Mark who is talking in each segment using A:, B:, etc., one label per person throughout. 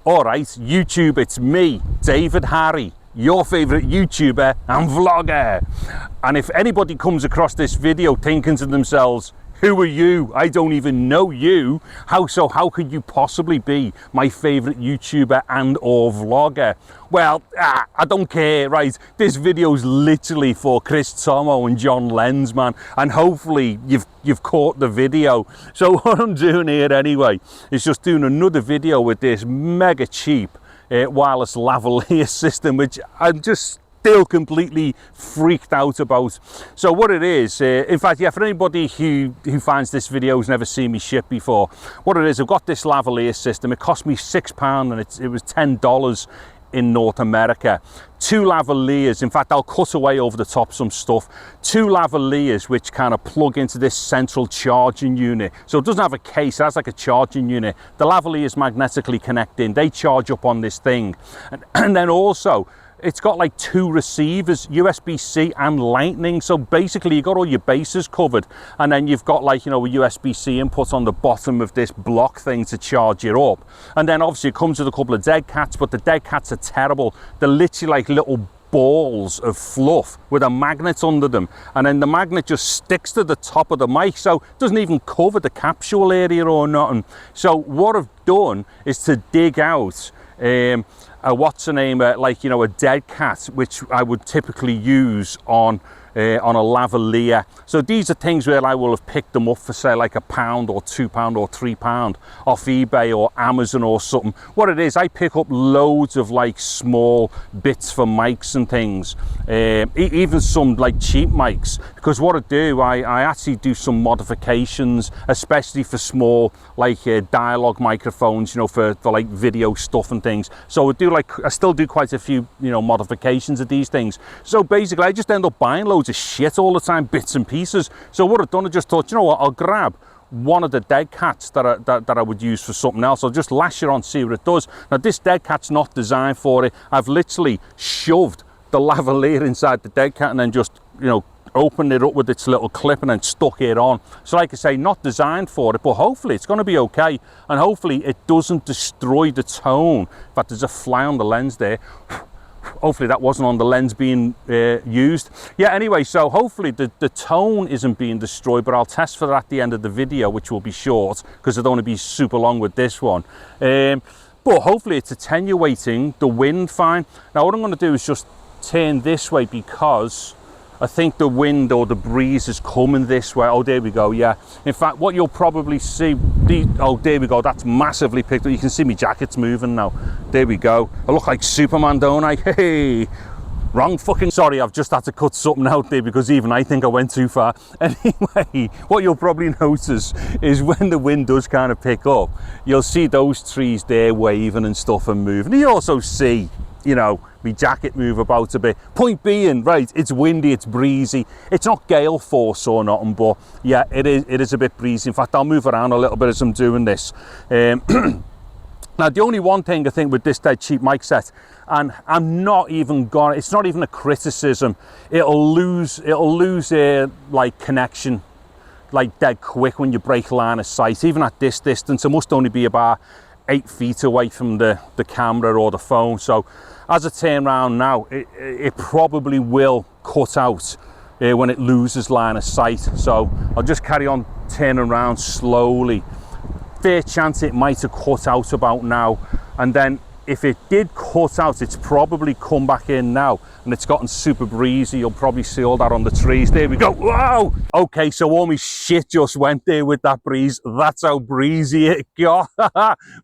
A: Alright, YouTube, it's me, David Harry, your favourite YouTuber and vlogger. And if anybody comes across this video thinking to themselves, who are you? I don't even know you. How could you possibly be my favourite YouTuber and or vlogger? Well, I don't care, right? This video's literally for Chris Tomo and John Lenz, man. And hopefully you've caught the video. So what I'm doing here anyway is just doing another video with this mega cheap wireless lavalier system, which I'm just still completely freaked out about. So what it is, in fact, yeah, for anybody who finds this video has never seen me ship before, what it is, I've got this lavalier system. It cost me £6 and it was $10 in North America. 2 lavaliers, in fact I'll cut away over the top some stuff, 2 lavaliers which kind of plug into this central charging unit. So it doesn't have a case, it has like a charging unit. The lavaliers magnetically connect in, they charge up on this thing. And then also it's got like 2 receivers, USB-C and Lightning. So basically you got all your bases covered, and then you've got, like, you know, a USB-C input on the bottom of this block thing to charge it up. And then obviously it comes with a couple of Deadcats, but the Deadcats are terrible. They're literally like little balls of fluff with a magnet under them, and then the magnet just sticks to the top of the mic, so it doesn't even cover the capsule area or nothing. So what I've done is to dig out what's the name, like, you know, a Deadcat, which I would typically use on a lavalier. So these are things where I will have picked them up for, say, like £1 or £2 or £3 off eBay or Amazon or something. What it is, I pick up loads of like small bits for mics and things, even some like cheap mics, because what I do, I actually do some modifications, especially for small like dialogue microphones, you know, for like video stuff and things. So I still do quite a few, you know, modifications of these things. So basically I just end up buying loads of shit all the time, bits and pieces. So what I've done, I just thought, you know what, I'll grab one of the Deadcats that I would use for something else. I'll just lash it on, see what it does. Now this Deadcat's not designed for it. I've literally shoved the lavalier inside the Deadcat and then just, you know, opened it up with its little clip and then stuck it on. So like I say, not designed for it, but hopefully it's going to be okay, and hopefully it doesn't destroy the tone. In fact, there's a fly on the lens there. Hopefully that wasn't on the lens being used. Yeah, anyway, so hopefully the tone isn't being destroyed, but I'll test for that at the end of the video, which will be short because I don't want to be super long with this one. But hopefully it's attenuating the wind fine. Now what I'm going to do is just turn this way, because I think the wind or the breeze is coming this way. Oh, there we go, yeah. In fact, what you'll probably see, oh, there we go, that's massively picked up. You can see my jacket's moving now. There we go. I look like Superman, don't I? Hey, wrong fucking, sorry, I've just had to cut something out there because even I think I went too far. Anyway, what you'll probably notice is when the wind does kind of pick up, you'll see those trees there waving and stuff and moving. You also see, you know, my jacket move about a bit. Point being, right, it's windy, it's breezy. It's not gale force or nothing, but yeah, it is a bit breezy. In fact, I'll move around a little bit as I'm doing this. Now, the only one thing I think with this dead cheap mic set, and it's not even a criticism, it'll lose like connection like dead quick when you break line of sight. Even at this distance, it must only be about 8 feet away from the camera or the phone. So as I turn around now, it probably will cut out when it loses line of sight. So I'll just carry on turning around slowly. Fair chance it might have cut out about now, and then if it did cut out, it's probably come back in now, and it's gotten super breezy. You'll probably see all that on the trees. There we go. Wow. Okay, so all my shit just went there with that breeze. That's how breezy it got.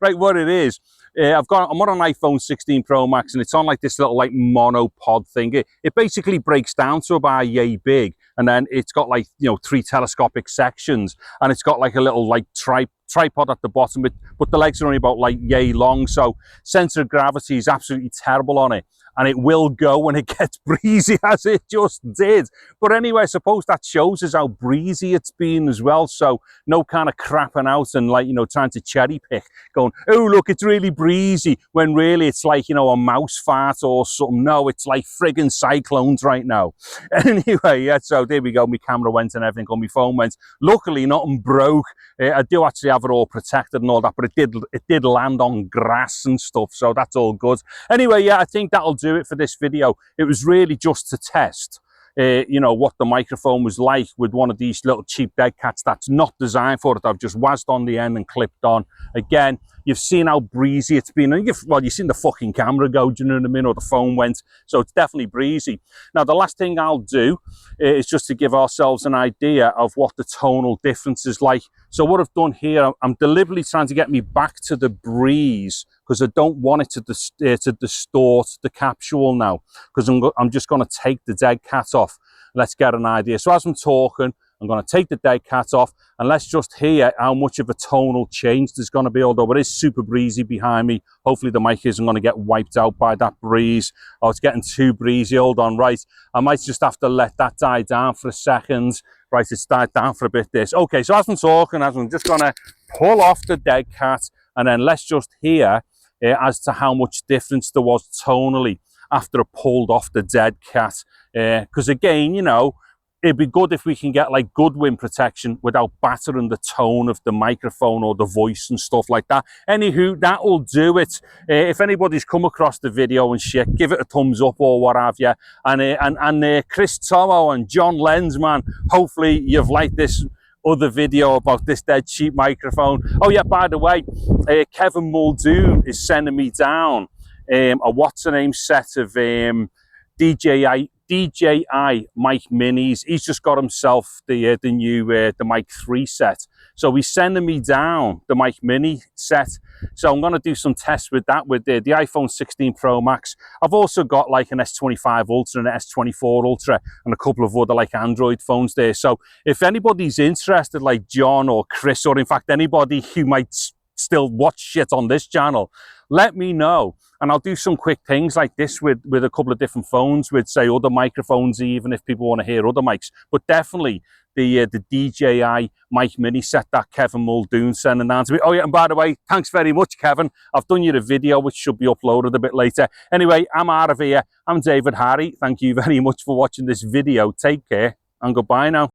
A: Right, what it is, I'm on an iPhone 16 Pro Max, and it's on like this little like monopod thing. It basically breaks down to about yay big, and then it's got like, you know, 3 telescopic sections, and it's got like a little like tripod at the bottom, but the legs are only about like yay long, so center of gravity is absolutely terrible on it, and it will go when it gets breezy, as it just did. But anyway, I suppose that shows us how breezy it's been as well. So no kind of crapping out and, like, you know, trying to cherry pick, going, oh look, it's really breezy, when really it's like, you know, a mouse fart or something. No, it's like friggin' cyclones right now. Anyway, yeah, so there we go. My camera went and everything on my phone went. Luckily nothing broke. I do actually have have it all protected and all that, but it did land on grass and stuff, so that's all good. Anyway, yeah, I think that'll do it for this video. It was really just to test you know, what the microphone was like with one of these little cheap dead cats that's not designed for it. I've just wazzed on the end and clipped on. Again, you've seen how breezy it's been. Well, you've seen the fucking camera go, do you know what I mean, or the phone went. So it's definitely breezy. Now, the last thing I'll do is just to give ourselves an idea of what the tonal difference is like. So what I've done here, I'm deliberately trying to get me back to the breeze because I don't want it to distort the capsule now, because I'm just going to take the dead cat off. Let's get an idea. So as I'm talking, I'm going to take the dead cat off and let's just hear how much of a tonal change there's going to be, although it is super breezy behind me. Hopefully the mic isn't going to get wiped out by that breeze. Oh, it's getting too breezy. Hold on, right. I might just have to let that die down for a second. Right, it's died down for a bit this. Okay, so as I'm talking, I'm just going to pull off the dead cat and then let's just hear as to how much difference there was tonally after I pulled off the dead cat. Because again, you know, it'd be good if we can get like good wind protection without battering the tone of the microphone or the voice and stuff like that. Anywho, that will do it. If anybody's come across the video and shit, give it a thumbs up or what have you. And Chris Tomo and John Lenz, man, hopefully you've liked this other video about this dead cheap microphone. Oh yeah, by the way, Kevin Muldoon is sending me down a what's the name set of DJI mic minis. He's just got himself the new the mic 3 set, so he's sending me down the mic mini set. So I'm going to do some tests with that with the iPhone 16 Pro Max. I've also got like an S25 Ultra and an S24 Ultra and a couple of other like Android phones there. So if anybody's interested, like John or Chris, or in fact anybody who might still watch shit on this channel, let me know. And I'll do some quick things like this with a couple of different phones, with say other microphones, even if people want to hear other mics. But definitely the DJI mic mini set that Kevin Muldoon sending down to me. Oh yeah, and by the way, thanks very much, Kevin. I've done you a video which should be uploaded a bit later. Anyway, I'm out of here. I'm David Harry. Thank you very much for watching this video. Take care and goodbye now.